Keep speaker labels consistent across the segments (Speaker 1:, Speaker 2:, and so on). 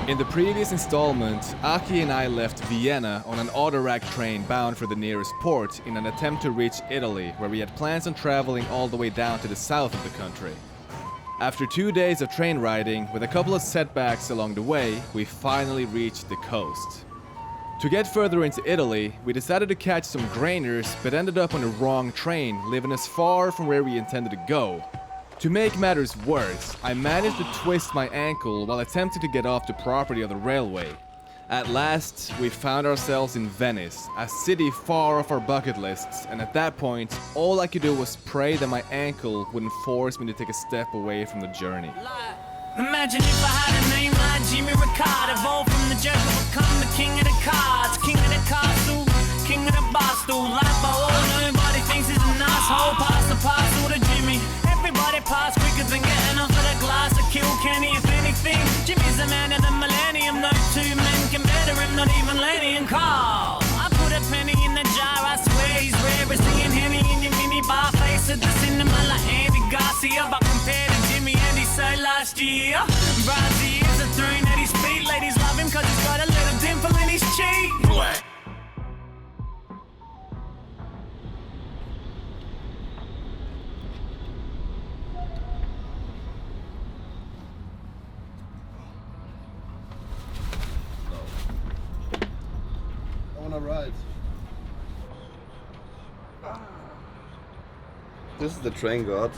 Speaker 1: In the previous installment, Aki and I left Vienna on an autorack train bound for the nearest port in an attempt to reach Italy, where we had plans on traveling all the way down to the south of the country. After 2 days of train riding, with a couple of setbacks along the way, we finally reached the coast. To get further into Italy, we decided to catch some grainers, but ended up on the wrong train, leaving us far from where we intended to go. To make matters worse, I managed to twist my ankle while attempting to get off the property of the railway. At last, we found ourselves in Venice, a city far off our bucket lists, and at that point, all I could do was pray that my ankle wouldn't force me to take a step away from the journey.
Speaker 2: Imagine if I had a name like Jimmy Ricard, evolved from the Joker, become the king of the cards, king of the castle, king of the bar stool, like by all, nobody thinks he's an asshole, pass the parcel to Jimmy. Everybody pass quicker than getting off of the glass to kill Kenny, if anything. Jimmy's the man of the millennium, no two men can better him, not even Lenny and Carl. I put a penny in the jar, I swear he's rare as seeing Henny in your mini bar face at the cinema like Andy Garcia, but compared to Jimmy and he said last year, Brazzy is a throne at his feet, ladies love him cause he's got a little dimple in his cheek.
Speaker 3: Right. This is the train god.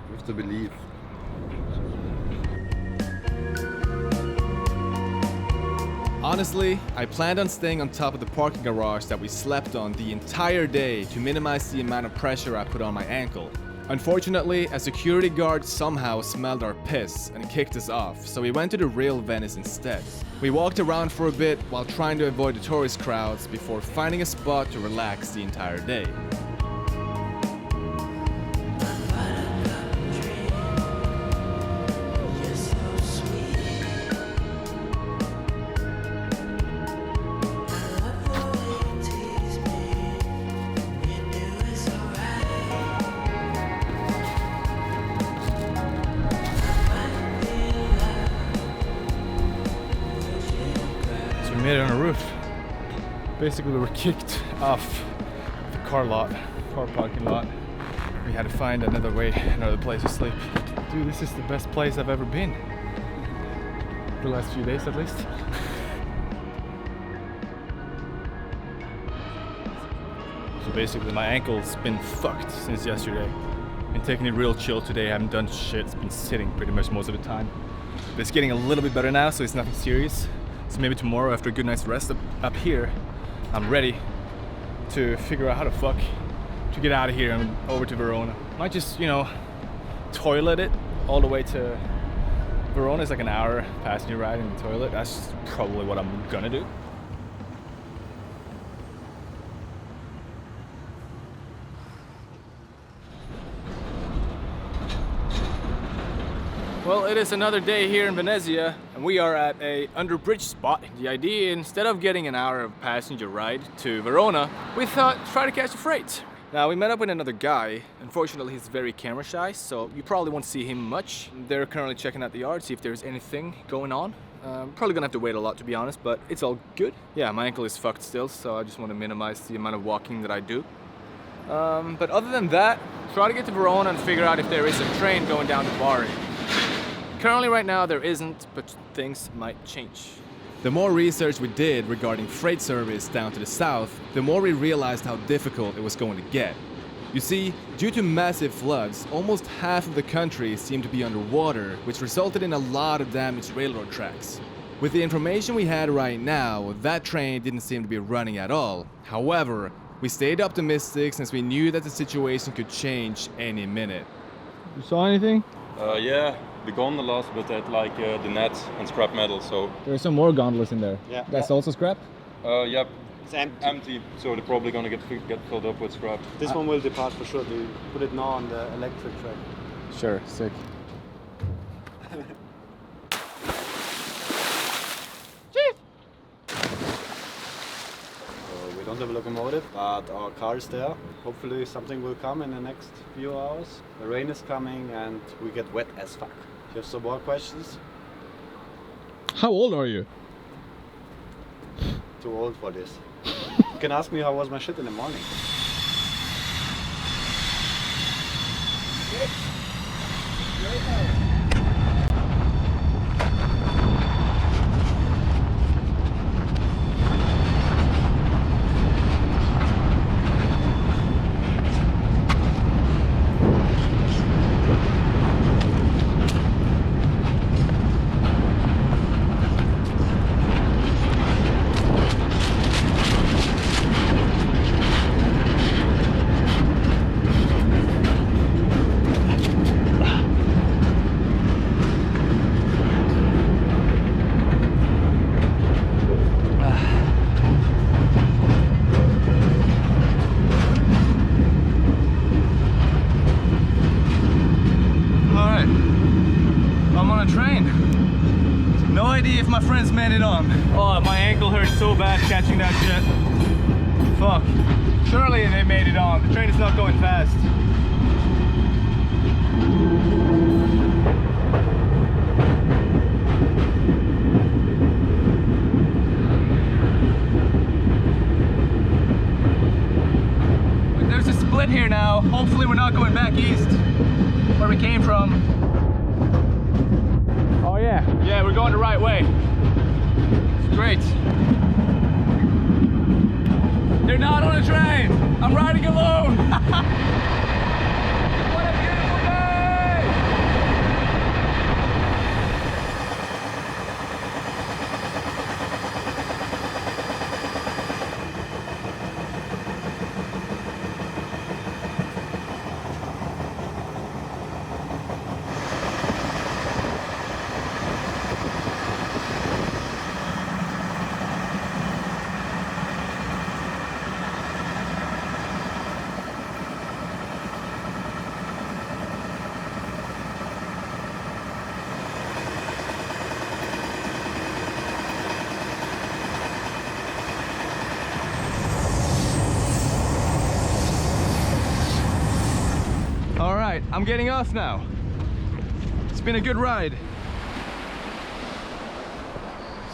Speaker 3: You have to believe.
Speaker 1: Honestly, I planned on staying on top of the parking garage that we slept on the entire day to minimize the amount of pressure I put on my ankle. Unfortunately, a security guard somehow smelled our piss and kicked us off, so we went to the real Venice instead. We walked around for a bit while trying to avoid the tourist crowds before finding a spot to relax the entire day.
Speaker 4: We made it on a roof. Basically, we were kicked off the car parking lot. We had to find another place to sleep. Dude, this is the best place I've ever been. The last few days at least. So basically, my ankle's been fucked since yesterday. Been taking it real chill today, haven't done shit, it's been sitting pretty much most of the time. But it's getting a little bit better now, so it's nothing serious. So maybe tomorrow, after a good night's rest up here, I'm ready to figure out how the fuck to get out of here and over to Verona. Might just, toilet it all the way to Verona. It's like an hour passenger ride in the toilet. That's probably what I'm gonna do. Well, it is another day here in Venezia, and we are at a underbridge spot. The idea, instead of getting an hour of passenger ride to Verona, we thought try to catch a freight. Now, we met up with another guy. Unfortunately, he's very camera shy, so you probably won't see him much. They're currently checking out the yard, see if there's anything going on. Probably gonna have to wait a lot, to be honest, but it's all good. Yeah, my ankle is fucked still, so I just want to minimize the amount of walking that I do. But other than that, try to get to Verona and figure out if there is a train going down to Bari. Currently right now there isn't, but things might change.
Speaker 1: The more research we did regarding freight service down to the south, the more we realized how difficult it was going to get. You see, due to massive floods, almost half of the country seemed to be underwater, which resulted in a lot of damaged railroad tracks. With the information we had right now, that train didn't seem to be running at all. However, we stayed optimistic since we knew that the situation could change any minute.
Speaker 4: You saw anything?
Speaker 5: Yeah, the gondolas, but at the net and scrap metal. So
Speaker 4: There are some more gondolas in there.
Speaker 5: Yeah.
Speaker 4: That's also scrap?
Speaker 5: yep,
Speaker 6: It's empty.
Speaker 5: empty. So they're probably gonna get filled up with scrap.
Speaker 6: This one will depart for sure. They put it now on the electric track.
Speaker 4: Sure, sick.
Speaker 6: We don't have a locomotive, but our car is there. Hopefully something will come in the next few hours. The rain is coming and we get wet as fuck. Do you have some more questions?
Speaker 1: How old are you?
Speaker 6: Too old for this. You can ask me how was my shit in the morning.
Speaker 4: If my friends made it on. Oh, my ankle hurts so bad catching that shit. Fuck. Surely they made it on. The train is not going fast. There's a split here now. Hopefully we're not going back east where we came from. Oh yeah, yeah, we're going the right way. It's great. They're not on a train. I'm riding alone. What a beautiful day! All right, I'm getting off now. It's been a good ride.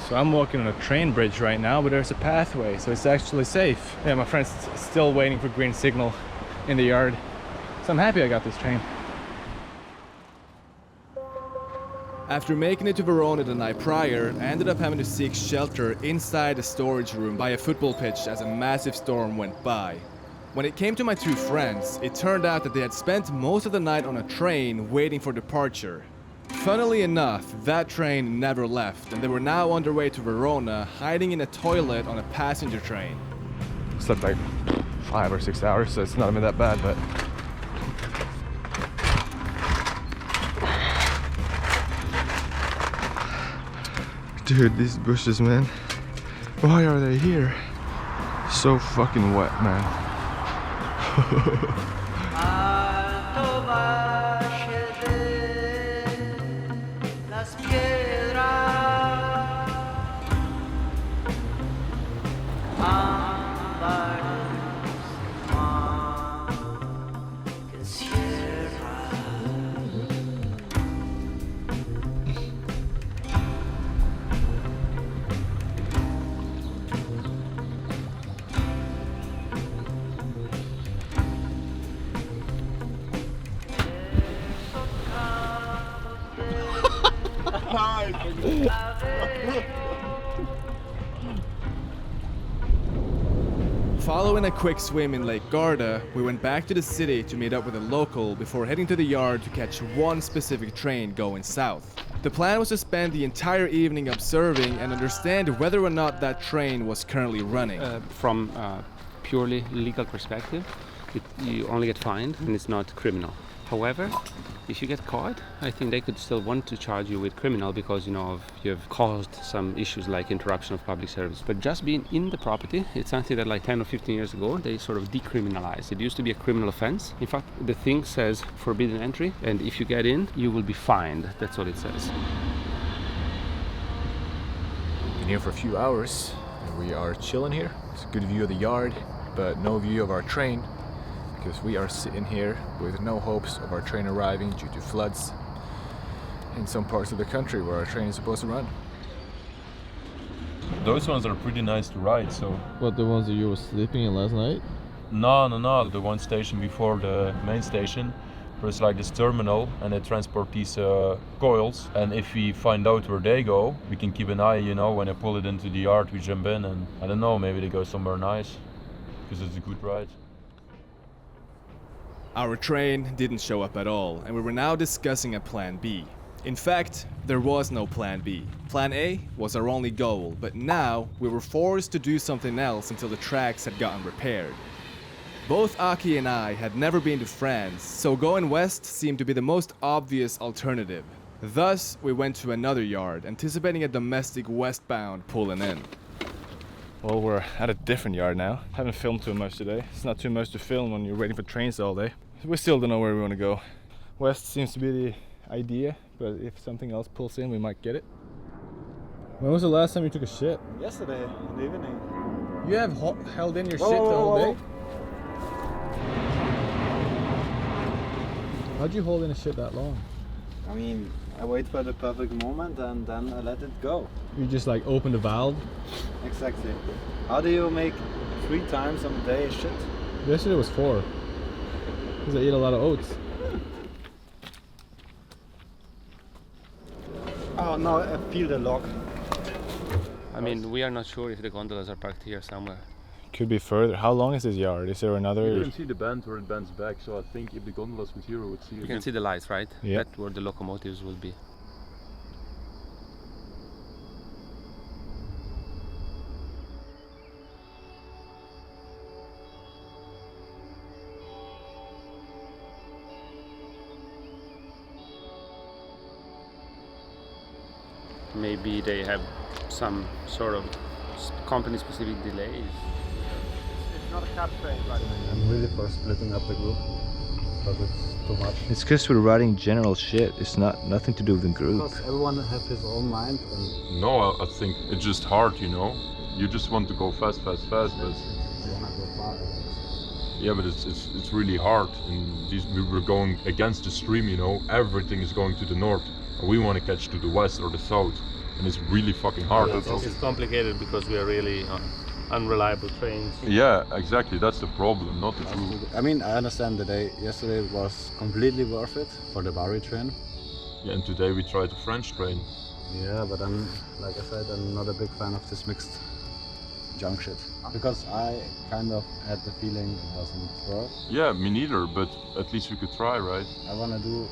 Speaker 4: So I'm walking on a train bridge right now, but there's a pathway, so it's actually safe. Yeah, my friend's still waiting for green signal in the yard. So I'm happy I got this train.
Speaker 1: After making it to Verona the night prior, I ended up having to seek shelter inside a storage room by a football pitch as a massive storm went by. When it came to my two friends, it turned out that they had spent most of the night on a train waiting for departure. Funnily enough, that train never left, and they were now on their way to Verona, hiding in a toilet on a passenger train.
Speaker 7: Slept like 5 or 6 hours, so it's not even that bad, but... Dude, these bushes, man. Why are they here? So fucking wet, man.
Speaker 1: Following a quick swim in Lake Garda, we went back to the city to meet up with a local before heading to the yard to catch one specific train going south. The plan was to spend the entire evening observing and understand whether or not that train was currently running.
Speaker 8: From a purely legal perspective, you only get fined and it's not criminal. However, if you get caught, I think they could still want to charge you with criminal because you've caused some issues like interruption of public service. But just being in the property, it's something that like 10 or 15 years ago they sort of decriminalized. It used to be a criminal offense. In fact, the thing says forbidden entry, and if you get in, you will be fined. That's what it says.
Speaker 7: Been here for a few hours, and we are chilling here. It's a good view of the yard, but no view of our train, because we are sitting here with no hopes of our train arriving due to floods in some parts of the country where our train is supposed to run.
Speaker 5: those ones are pretty nice to ride. So
Speaker 1: What, the ones that you were sleeping in last night?
Speaker 5: no, the one station before the main station. There's like this terminal, and they transport these coils. And if we find out where they go, we can keep an eye. You know, when I pull it into the yard, we jump in, and I don't know, maybe they go somewhere nice, because it's a good ride.
Speaker 1: Our train didn't show up at all, and we were now discussing a plan B. In fact, there was no plan B. Plan A was our only goal, but now we were forced to do something else until the tracks had gotten repaired. Both Aki and I had never been to France, so going west seemed to be the most obvious alternative. Thus, we went to another yard, anticipating a domestic westbound pulling in.
Speaker 4: Well, we're at a different yard now. Haven't filmed too much today. It's not too much to film when you're waiting for trains all day. We still don't know where we want to go. West seems to be the idea, but if something else pulls in, we might get it. When was the last time you took a shit?
Speaker 6: Yesterday in the evening.
Speaker 4: You have held in your
Speaker 6: Whoa,
Speaker 4: shit the
Speaker 6: whoa,
Speaker 4: whole
Speaker 6: whoa,
Speaker 4: day? How'd you hold in a shit that long?
Speaker 6: I mean, I wait for the perfect moment and then I let it go.
Speaker 4: You just like open the valve?
Speaker 6: Exactly. How do you make 3 times on a day shit?
Speaker 4: Yesterday was 4. Because I eat a lot of oats.
Speaker 6: Oh no, I feel the lock.
Speaker 8: I mean, we are not sure if the gondolas are parked here somewhere.
Speaker 4: Could be further. How long is this yard? Is there another?
Speaker 5: You can see the bend where it bends back, so I think if the gondolas was here, we would see it.
Speaker 8: You can see the lights, right?
Speaker 4: Yeah.
Speaker 8: That's where the locomotives will be. Maybe they have some sort of company-specific delays.
Speaker 4: It's not a cab train, right?
Speaker 6: I'm really for splitting up the group, but it's too much.
Speaker 9: It's because we're riding general shit. It's nothing to do with the group.
Speaker 6: Because everyone has his own mind and
Speaker 5: No, I think it's just hard, you know. You just want to go fast, but
Speaker 6: you wanna go far.
Speaker 5: yeah, but it's really hard. And we were going against the stream, you know. Everything is going to the north, and we want to catch to the west or the south, and it's really fucking hard.
Speaker 10: It's complicated because we are really unreliable trains.
Speaker 5: Yeah, exactly. That's the problem, not the crew.
Speaker 6: I mean, I understand the day yesterday was completely worth it for the Bari train.
Speaker 5: Yeah, and today we tried the French train.
Speaker 6: Yeah, but I'm, like I said, I'm not a big fan of this mixed junk shit. Because I kind of had the feeling it doesn't work.
Speaker 5: Yeah, me neither, but at least we could try, right?
Speaker 6: I want to do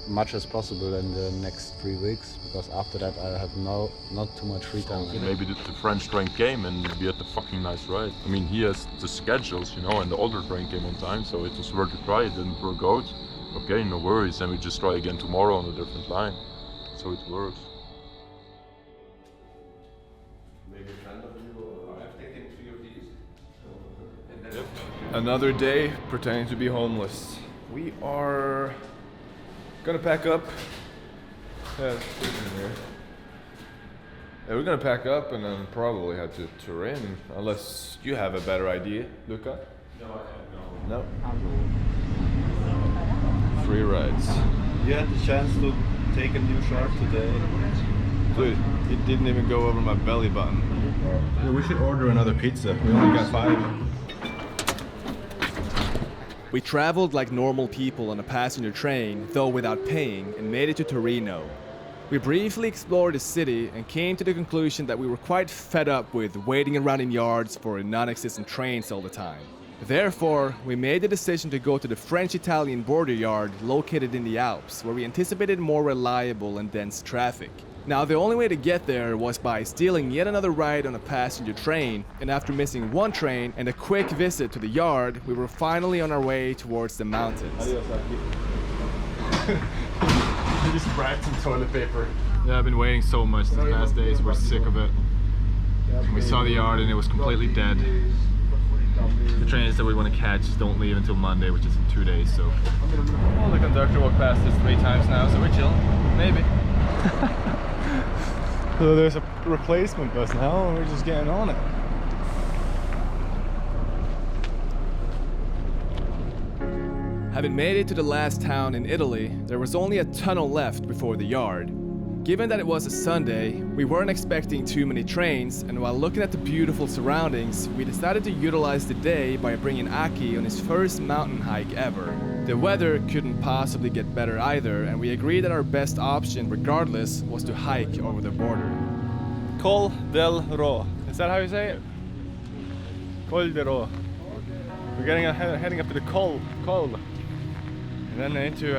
Speaker 6: much as possible in the next 3 weeks, because after that I have not too much free time.
Speaker 5: Maybe the French train came and we had the fucking nice ride. I mean, he has the schedules, you know, and the older train came on time, so it was worth a try. It didn't work out. Okay, no worries, and we just try again tomorrow on a different line. So it works.
Speaker 1: Another day pretending to be homeless. We are gonna pack up. Yeah, we're gonna pack up and then probably head to Turin, unless you have a better idea, Luca? No, I have no. No? Free rides.
Speaker 6: You had the chance to take a new shirt today.
Speaker 1: Dude, it didn't even go over my belly button. Yeah, we should order another pizza. We only got 5. We traveled like normal people on a passenger train, though without paying, and made it to Torino. We briefly explored the city and came to the conclusion that we were quite fed up with waiting around in yards for non-existent trains all the time. Therefore, we made the decision to go to the French-Italian border yard located in the Alps, where we anticipated more reliable and dense traffic. Now, the only way to get there was by stealing yet another ride on a passenger train, and after missing one train and a quick visit to the yard, we were finally on our way towards the mountains.
Speaker 4: You just grabbed some toilet paper. Yeah, I've been waiting so much these past days. We're sick of it. We saw the yard and it was completely dead. The trains that we want to catch don't leave until Monday, which is in 2 days, so. Well, the conductor walked past us 3 times now, so we're chilling. Maybe. So there's a replacement bus now, and we're just getting on it.
Speaker 1: Having made it to the last town in Italy, there was only a tunnel left before the yard. Given that it was a Sunday, we weren't expecting too many trains, and while looking at the beautiful surroundings, we decided to utilize the day by bringing Aki on his first mountain hike ever. The weather couldn't possibly get better either, and we agreed that our best option regardless was to hike over the border.
Speaker 4: Col del Ro. Is that how you say it? Col del Ro. We're heading up to the Col. And then into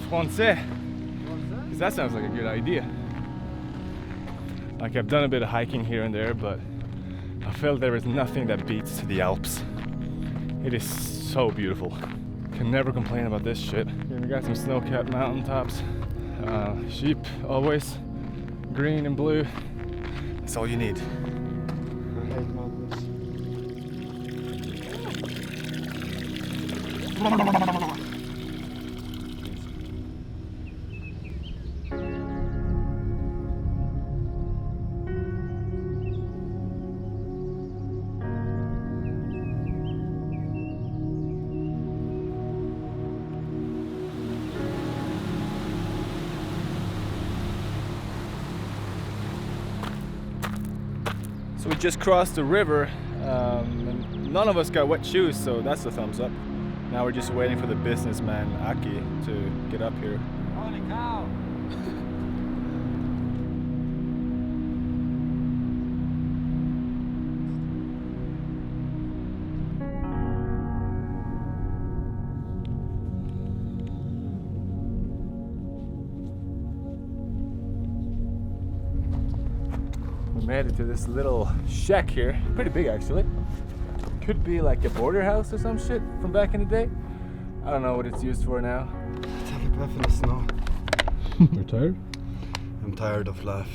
Speaker 4: Francais. Because that sounds like a good idea. Like, I've done a bit of hiking here and there, but I feel there is nothing that beats the Alps. It is so beautiful. Can never complain about this shit. Here we got some snow-capped mountaintops. Sheep, always. Green and blue. That's all you need. So we just crossed the river, and none of us got wet shoes, so that's a thumbs up. Now we're just waiting for the businessman Aki to get up here.
Speaker 6: Holy cow!
Speaker 4: We made it to this little shack here. Pretty big, actually. Could be like a border house or some shit from back in the day. I don't know what it's used for now.
Speaker 3: Take a breath in the snow.
Speaker 4: You're tired?
Speaker 3: I'm tired of life.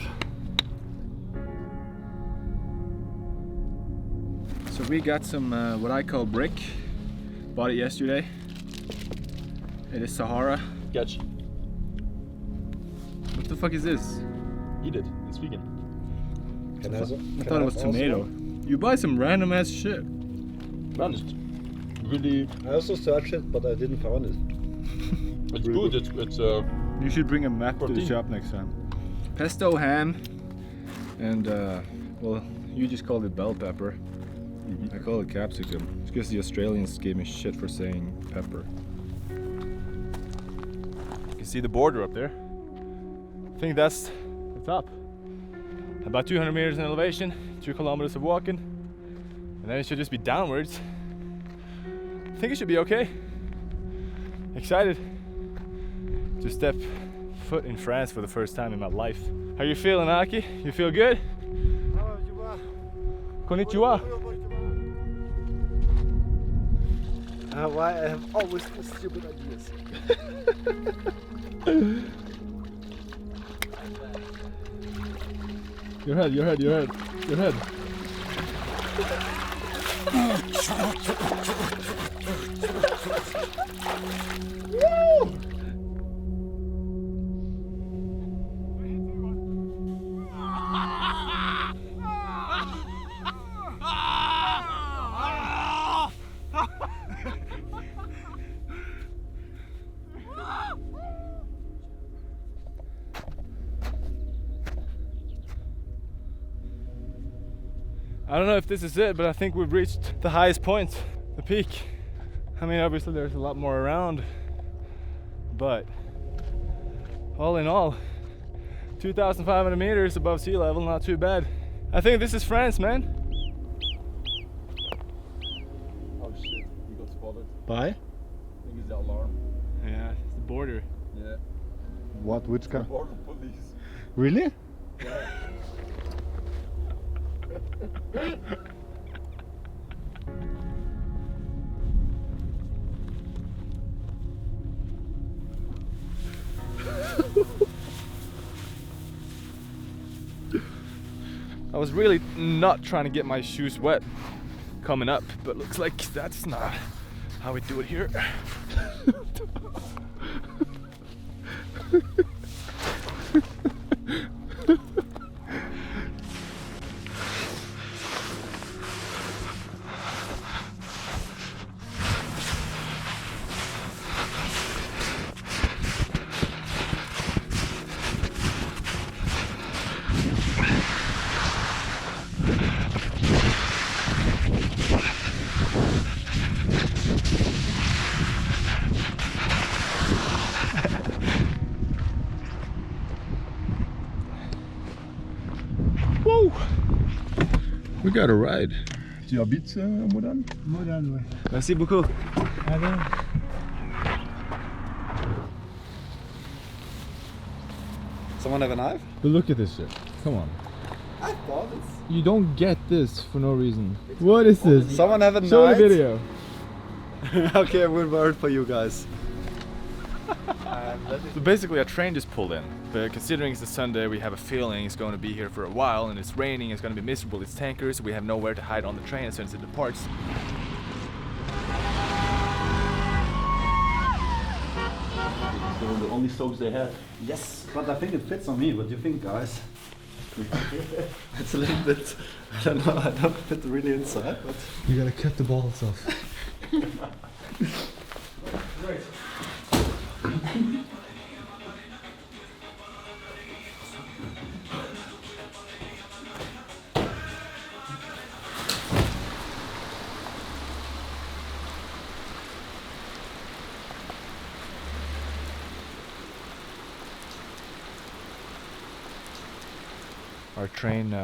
Speaker 4: So we got some what I call brick. Bought it yesterday. It is Sahara.
Speaker 5: Catch.
Speaker 4: What the fuck is this?
Speaker 5: Eat it. It's vegan.
Speaker 4: I thought it was tomato. You buy some random ass shit.
Speaker 5: Honest. Really.
Speaker 3: I also searched it, but I didn't find it.
Speaker 5: It's good. It's
Speaker 4: You should bring a map to the
Speaker 5: protein.
Speaker 4: shop next time. Pesto ham, and well, you just called it bell pepper. I call it capsicum. It's because the Australians gave me shit for saying pepper. You can see the border up there. I think that's the top. About 200 meters in elevation, 2 kilometers of walking, and then it should just be downwards. I think it should be okay. Excited to step foot in France for the first time in my life. How you feeling, Aki? You feel good? Konnichiwa.
Speaker 3: Why I have always these stupid ideas.
Speaker 4: Your head. I don't know if this is it, but I think we've reached the highest point, the peak. I mean, obviously there's a lot more around, but all in all, 2,500 meters above sea level, not too bad. I think this is France, man.
Speaker 5: Oh shit! We got spotted.
Speaker 3: Bye.
Speaker 5: I think it's the alarm.
Speaker 4: Yeah, it's the border.
Speaker 5: Yeah.
Speaker 3: What? Which kind?
Speaker 5: Border police.
Speaker 3: Really?
Speaker 4: I was really not trying to get my shoes wet coming up, but looks like that's not how we do it here. We got a ride. Tu habites Moudane?
Speaker 6: Moudane, oui.
Speaker 4: Merci beaucoup.
Speaker 6: Someone have a knife?
Speaker 4: But look at this shit. Come on.
Speaker 3: I thought it's...
Speaker 4: You don't get this for no reason. What is this?
Speaker 6: Someone have a knife?
Speaker 4: Show the video.
Speaker 6: Okay, we'll word for you guys.
Speaker 4: So basically a train just pulled in, but considering it's a Sunday, we have a feeling it's going to be here for a while, and it's raining, it's going to be miserable, it's tankers, so we have nowhere to hide on the train as soon as it departs.
Speaker 10: The only socks they have.
Speaker 6: Yes, but I think it fits on me. What do you think, guys? It's a little bit, I don't know, I don't fit really inside, but...
Speaker 4: You gotta cut the balls off.
Speaker 6: Right.
Speaker 4: Our train,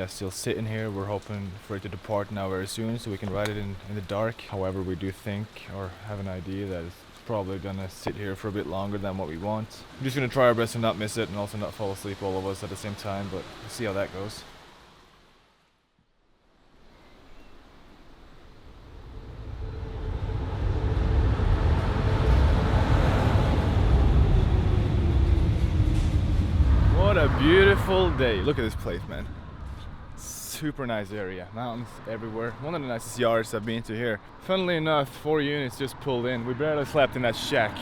Speaker 4: still sitting here. We're hoping for it to depart now very soon so we can ride it in the dark. However, we do think or have an idea that it's probably gonna sit here for a bit longer than what we want. We're just gonna try our best to not miss it and also not fall asleep all of us at the same time, but we'll see how that goes. What a beautiful day. Look at this place, man. Super nice area. Mountains everywhere. One of the nicest yards I've been to here. Funnily enough, 4 units just pulled in. We barely slept in that shack.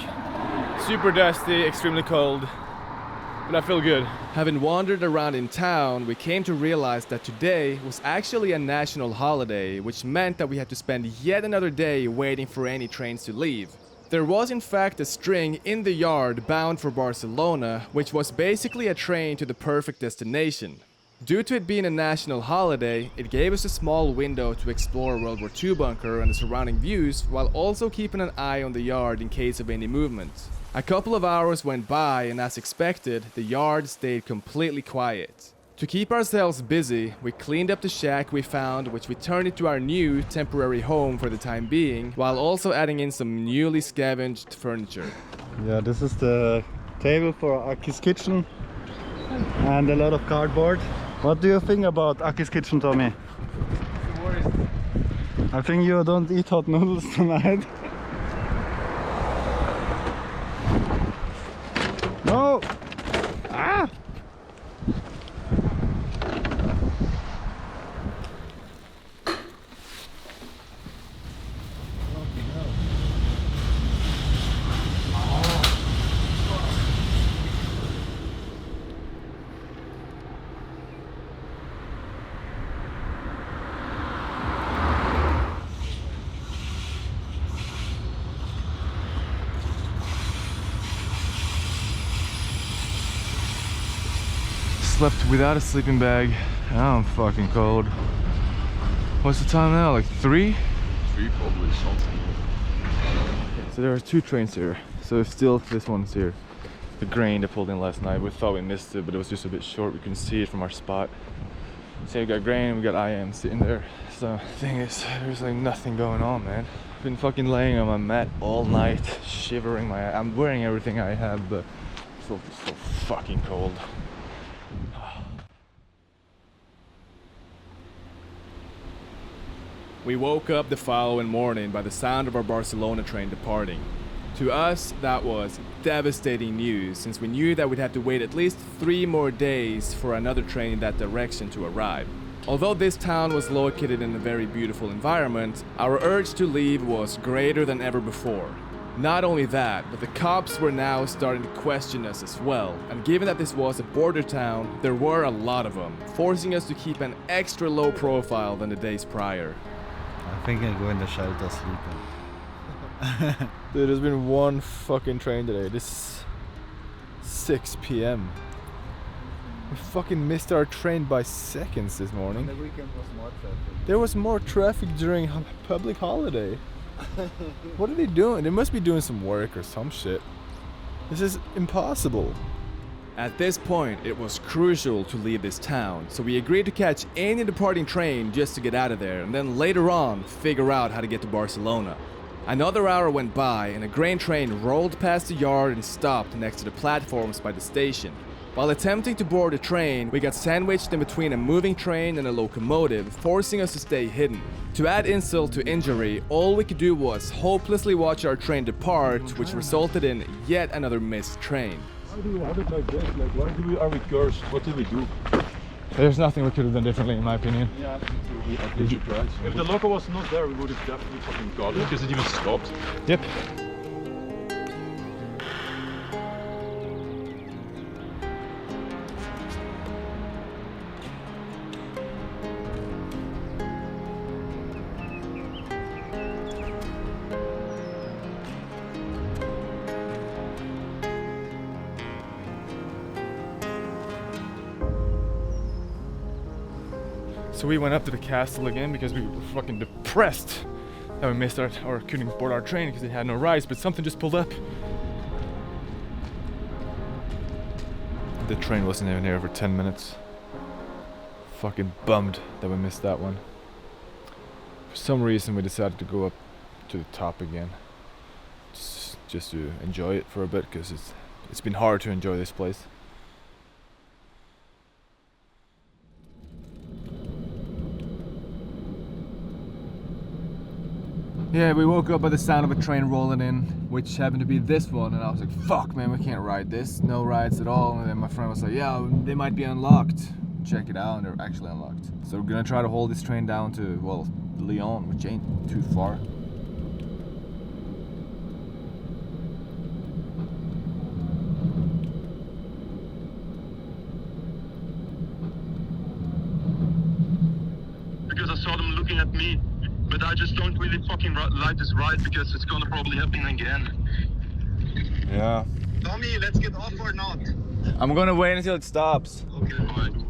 Speaker 4: Super dusty, extremely cold, but I feel good. Having wandered around in town, we came to realize that today was actually a national holiday, which meant that we had to spend yet another day waiting for any trains to leave. There was in fact a string in the yard bound for Barcelona, which was basically a train to the perfect destination. Due to it being a national holiday, it gave us a small window to explore World War II bunker and the surrounding views, while also keeping an eye on the yard in case of any movement. A couple of hours went by, and as expected, the yard stayed completely quiet. To keep ourselves busy, we cleaned up the shack we found, which we turned into our new temporary home for the time being, while also adding in some newly scavenged furniture.
Speaker 6: Yeah, this is the table for Aki's kitchen and a lot of cardboard. What do you think about Aki's kitchen, Tommy?
Speaker 4: The worst.
Speaker 6: I think you don't eat hot noodles tonight. No! Ah!
Speaker 4: Slept without a sleeping bag. I'm fucking cold. What's the time now? Like 3?
Speaker 5: 3 probably something.
Speaker 4: So there are 2 trains here. So still this one's here. The grain that pulled in last night. We thought we missed it, but it was just a bit short. We couldn't see it from our spot. So we got grain, we got I am sitting there. So the thing is, there's like nothing going on, man. I've been fucking laying on my mat all night, shivering I'm wearing everything I have, but it's so fucking cold. We woke up the following morning by the sound of our Barcelona train departing. To us, that was devastating news, since we knew that we'd have to wait at least 3 more days for another train in that direction to arrive. Although this town was located in a very beautiful environment, our urge to leave was greater than ever before. Not only that, but the cops were now starting to question us as well, and given that this was a border town, there were a lot of them, forcing us to keep an extra low profile than the days prior.
Speaker 6: I think I'll go in the shelter sleeping.
Speaker 4: Dude, there's been one fucking train today. This is 6 p.m. We fucking missed our train by seconds this morning.
Speaker 6: The weekend was more traffic.
Speaker 4: There was more traffic during public holiday. What are they doing? They must be doing some work or some shit. This is impossible.
Speaker 1: At this point, it was crucial to leave this town, so we agreed to catch any departing train just to get out of there, and then later on, figure out how to get to Barcelona. Another hour went by, and a grain train rolled past the yard and stopped next to the platforms by the station. While attempting to board the train, we got sandwiched in between a moving train and a locomotive, forcing us to stay hidden. To add insult to injury, all we could do was hopelessly watch our train depart, which resulted in yet another missed train.
Speaker 5: Why do we have it like this? Like, why are we cursed? What did we do?
Speaker 4: There's nothing we could have done differently, in my opinion.
Speaker 5: Yeah. If the loco was not there, we would have definitely fucking got it because it even stopped.
Speaker 4: Yep. So we went up to the castle again because we were fucking depressed that we missed our, or couldn't board our train because it had no rides, but something just pulled up. The train wasn't even here for 10 minutes. Fucking bummed that we missed that one. For some reason we decided to go up to the top again. Just to enjoy it for a bit, because it's been hard to enjoy this place. Yeah, we woke up by the sound of a train rolling in, which happened to be this one, and I was like, fuck man, we can't ride this, no rides at all. And then my friend was like, yeah, they might be unlocked. Check it out, and they're actually unlocked. So we're gonna try to hold this train down to, well, Lyon, which ain't too far.
Speaker 11: Because I saw them looking at me. But I just don't really fucking like this ride because it's gonna probably happen again.
Speaker 4: Yeah.
Speaker 11: Tommy, let's get off or not?
Speaker 4: I'm gonna wait until it stops.
Speaker 11: Okay, fine.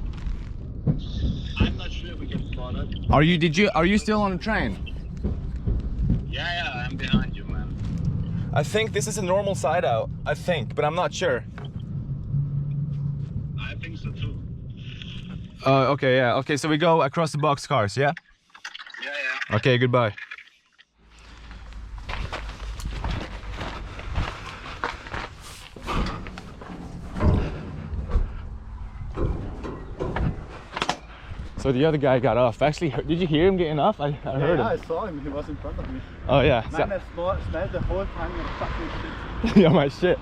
Speaker 11: I'm not sure if we can spot it.
Speaker 4: Are you still on the train?
Speaker 11: Yeah, I'm behind you, man.
Speaker 4: I think this is a normal side out. I think, but I'm not sure.
Speaker 11: I think so too.
Speaker 4: Okay, yeah. Okay, so we go across the boxcars, yeah?
Speaker 11: Yeah.
Speaker 4: Okay, goodbye. So the other guy got off. Actually, did you hear him getting off? I heard him.
Speaker 6: I saw him. He was in front of me.
Speaker 4: Oh yeah.
Speaker 6: Man, I smelled the whole time your fucking shit.
Speaker 4: Yeah, my shit.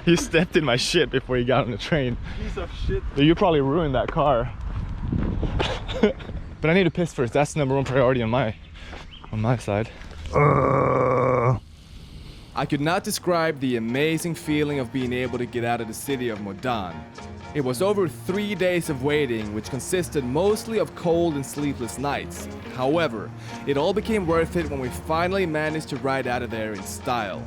Speaker 4: He stepped in my shit before he got on the train.
Speaker 6: Piece of shit.
Speaker 4: You probably ruined that car. But I need to piss first. That's number one priority on my side. I could not describe the amazing feeling of being able to get out of the city of Modan. It was over 3 days of waiting, which consisted mostly of cold and sleepless nights. However, it all became worth it when we finally managed to ride out of there in style.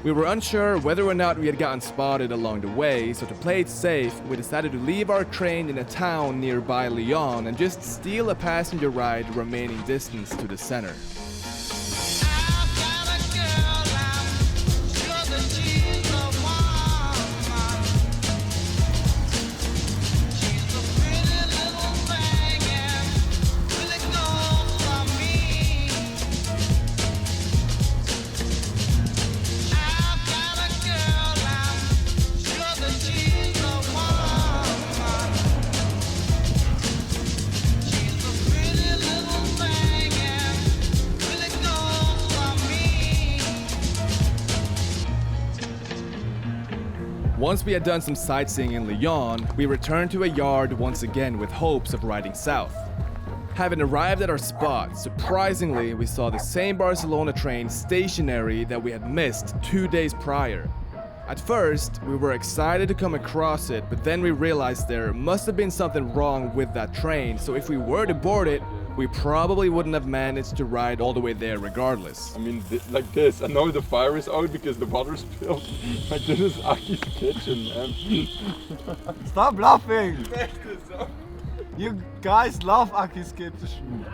Speaker 4: We were unsure whether or not we had gotten spotted along the way, so to play it safe, we decided to leave our train in a town nearby Lyon and just steal a passenger ride the remaining distance to the center. Once we had done some sightseeing in Lyon, we returned to a yard once again with hopes of riding south. Having arrived at our spot, surprisingly, we saw the same Barcelona train stationary that we had missed 2 days prior. At first, we were excited to come across it, but then we realized there must have been something wrong with that train, so if we were to board it, we probably wouldn't have managed to ride all the way there regardless.
Speaker 5: I mean, like this, and now the fire is out because the water spilled. Like this is Aki's kitchen, man.
Speaker 6: Stop laughing! You guys love Aki's kitchen.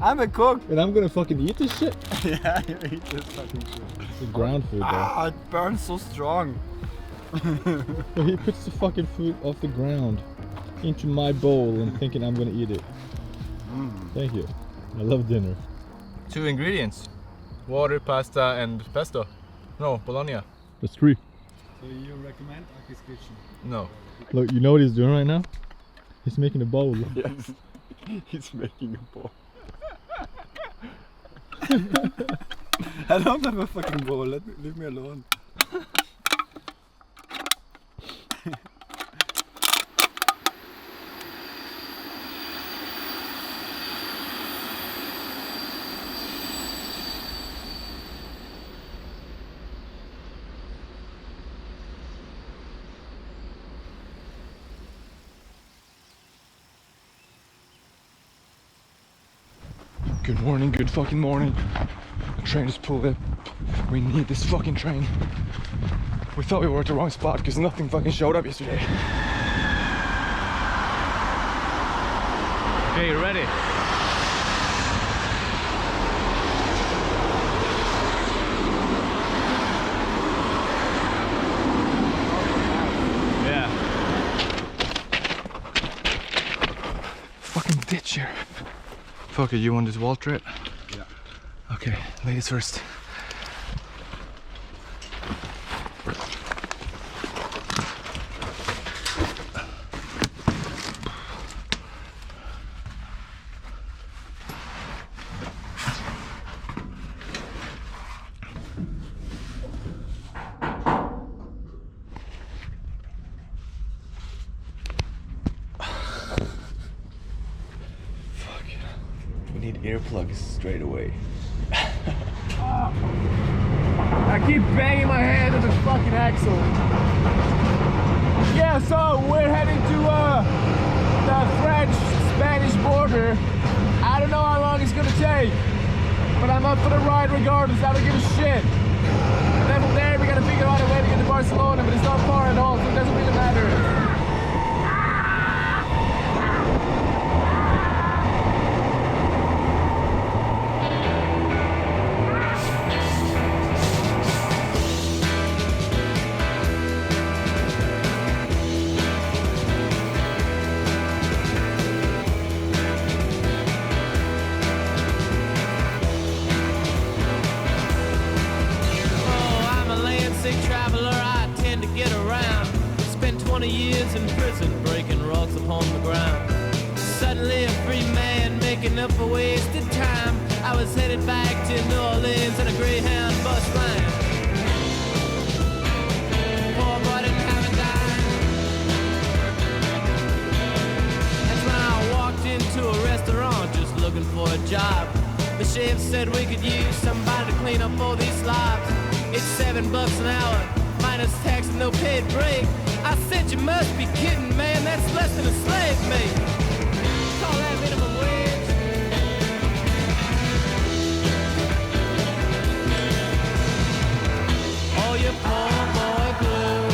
Speaker 6: I'm a cook.
Speaker 4: And I'm gonna fucking eat this shit?
Speaker 6: Yeah, you eat this fucking shit.
Speaker 1: The ground food though.
Speaker 6: Ah, it burns so strong.
Speaker 1: So he puts the fucking food off the ground into my bowl and thinking I'm gonna eat it. Thank you. I love dinner.
Speaker 4: 2 ingredients. Water, pasta, and pesto. No, bologna.
Speaker 1: That's 3.
Speaker 6: So you recommend Aki's kitchen?
Speaker 4: No.
Speaker 1: Look, you know what he's doing right now? He's making a bowl.
Speaker 6: Yes. He's making a bowl. I don't have a fucking bowl. Leave me alone.
Speaker 1: Good morning, good fucking morning. The train just pulled up. We need this fucking train. We thought we were at the wrong spot because nothing fucking showed up yesterday.
Speaker 4: Okay, you ready? Yeah.
Speaker 1: Fucking ditch here. Fuck it, you want this wall trip?
Speaker 6: Yeah.
Speaker 1: Okay, ladies first. We need earplugs straight away.
Speaker 4: I keep banging my head on the fucking axle. Yeah, so we're heading to the French-Spanish border. I don't know how long it's gonna take, but I'm up for the ride regardless. I don't give a shit. And then from there, we gotta figure out a way to get to Barcelona, but it's not far at all, so it doesn't really matter.
Speaker 2: Traveler, I tend to get around. Spent 20 years in prison, breaking rocks upon the ground. Suddenly a free man, making up for wasted time. I was headed back to New Orleans in a Greyhound bus line. Poor boy didn't have a dime. That's when I walked into a restaurant just looking for a job. The chef said we could use somebody to clean up all these slobs. It's $7 an hour, minus tax and no paid break. I said, you must be kidding, man, that's less than a slave mate. Call that minimum wage. Oh, you poor boy blue,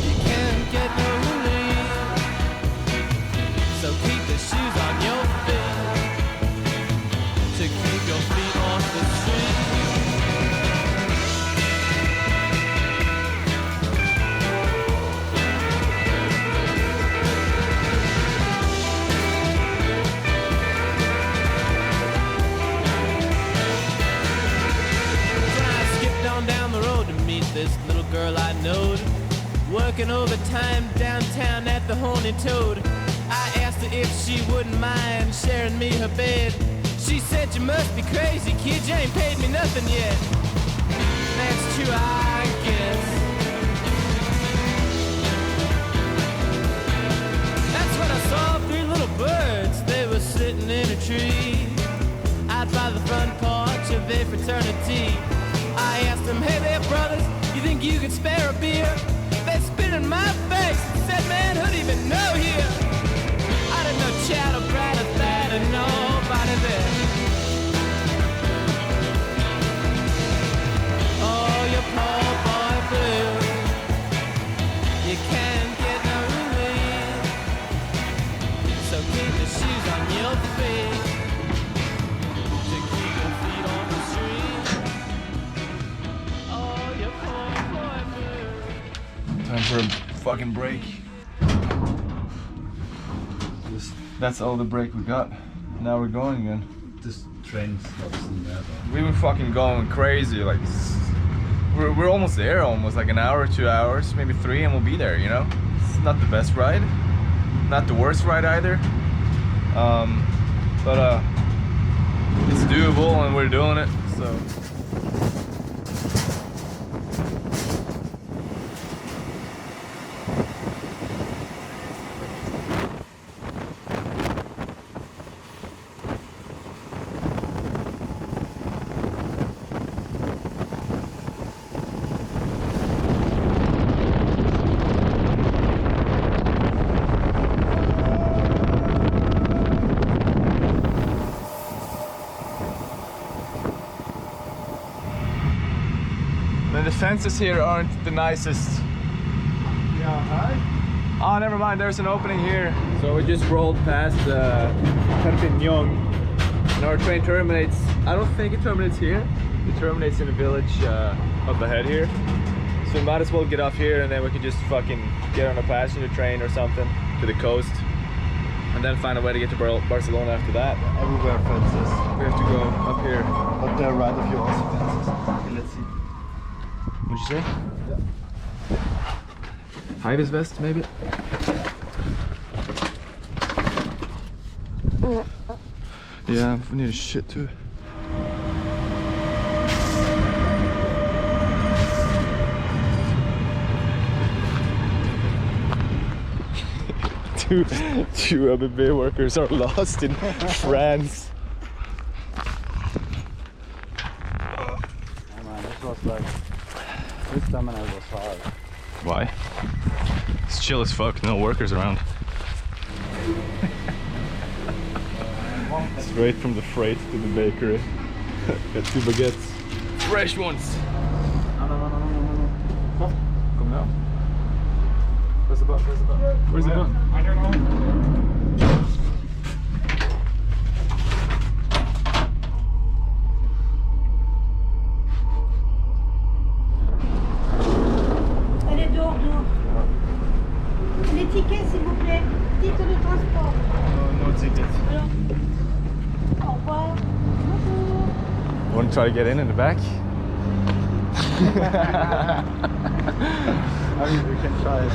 Speaker 2: you can't get no relief. So keep the shoes on your feet, to keep your feet off the street. This little girl I knowed, working overtime downtown at the Horny Toad. I asked her if she wouldn't mind sharing me her bed. She said, you must be crazy, kid, you ain't paid me nothing yet. That's true, I guess. That's when I saw 3 little birds, they were sitting in a tree out by the front porch of a fraternity. I asked them, hey there, brothers, you think you could spare a beer? They spit in my face and said, man, who'd even know here? I didn't know Chad or Brad or Thad or nobody there. Oh, you poor boy blue, you can't get no relief. So keep the shoes on your feet, to keep your feet on the street.
Speaker 1: Time for a fucking break. That's all the break we got. Now we're going again.
Speaker 6: This train stops in there.
Speaker 1: We've been fucking going crazy. Like we're almost there. Almost like an hour, 2 hours, maybe 3, and we'll be there. You know, it's not the best ride, not the worst ride either. But it's doable, and we're doing it. So. The fences here aren't the nicest.
Speaker 6: Yeah, hi.
Speaker 1: Oh, never mind, there's an opening here. So we just rolled past Perpignan, and our train terminates. I don't think it terminates here. It terminates in the village up ahead here. So we might as well get off here, and then we can just fucking get on a passenger train or something to the coast, and then find a way to get to Barcelona after that.
Speaker 6: Everywhere fences.
Speaker 1: We have to go up here.
Speaker 6: Up there, right of you also fences. Okay, let's see.
Speaker 1: What'd you say? Hivers vest, maybe? Yeah, we need a shit too. Two ABB workers are lost in France.
Speaker 6: Oh man, this was like... This time and I was hard.
Speaker 1: Why? It's chill as fuck, no workers around. Straight from the freight to the bakery. Got 2 baguettes. Fresh ones!
Speaker 6: No.
Speaker 1: Come now. Where's the button? Where's the button?
Speaker 6: I don't know.
Speaker 12: Les tickets, s'il vous plaît. Titre de transport.
Speaker 1: No ticket.
Speaker 12: Au revoir. Bonjour.
Speaker 1: Want to try to get in the back?
Speaker 6: I mean, we can try it.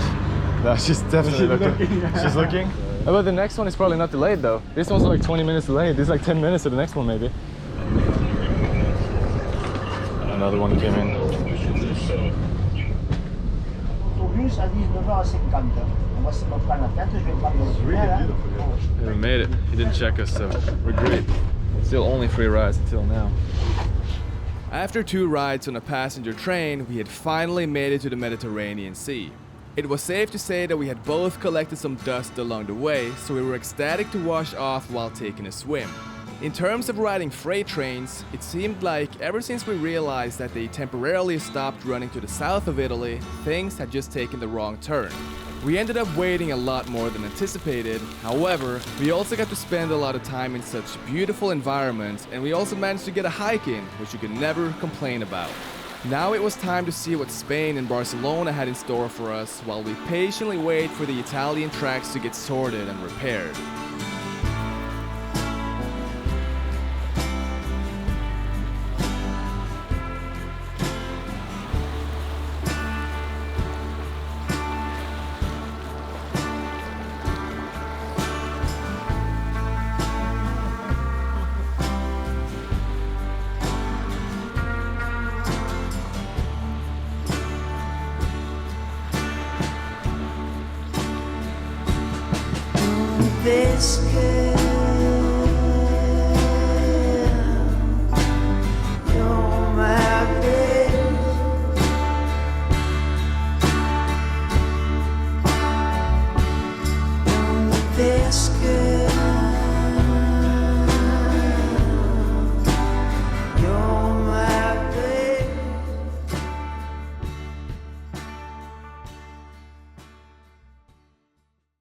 Speaker 1: No, she's definitely looking. She's looking? But the next one is probably not delayed though. This one's like 20 minutes delayed. This is like 10 minutes to the next one maybe. Another one came in.
Speaker 12: Autobus à 19h50. On va se prendre la tête, je vais prendre le
Speaker 1: Yeah, we made it. He didn't check us, so we're great. Still only 3 rides until now. After 2 rides on a passenger train, we had finally made it to the Mediterranean Sea. It was safe to say that we had both collected some dust along the way, so we were ecstatic to wash off while taking a swim. In terms of riding freight trains, it seemed like ever since we realized that they temporarily stopped running to the south of Italy, things had just taken the wrong turn. We ended up waiting a lot more than anticipated. However, we also got to spend a lot of time in such beautiful environments, and we also managed to get a hike in, which you could never complain about. Now it was time to see what Spain and Barcelona had in store for us while we patiently wait for the Italian tracks to get sorted and repaired.
Speaker 2: This could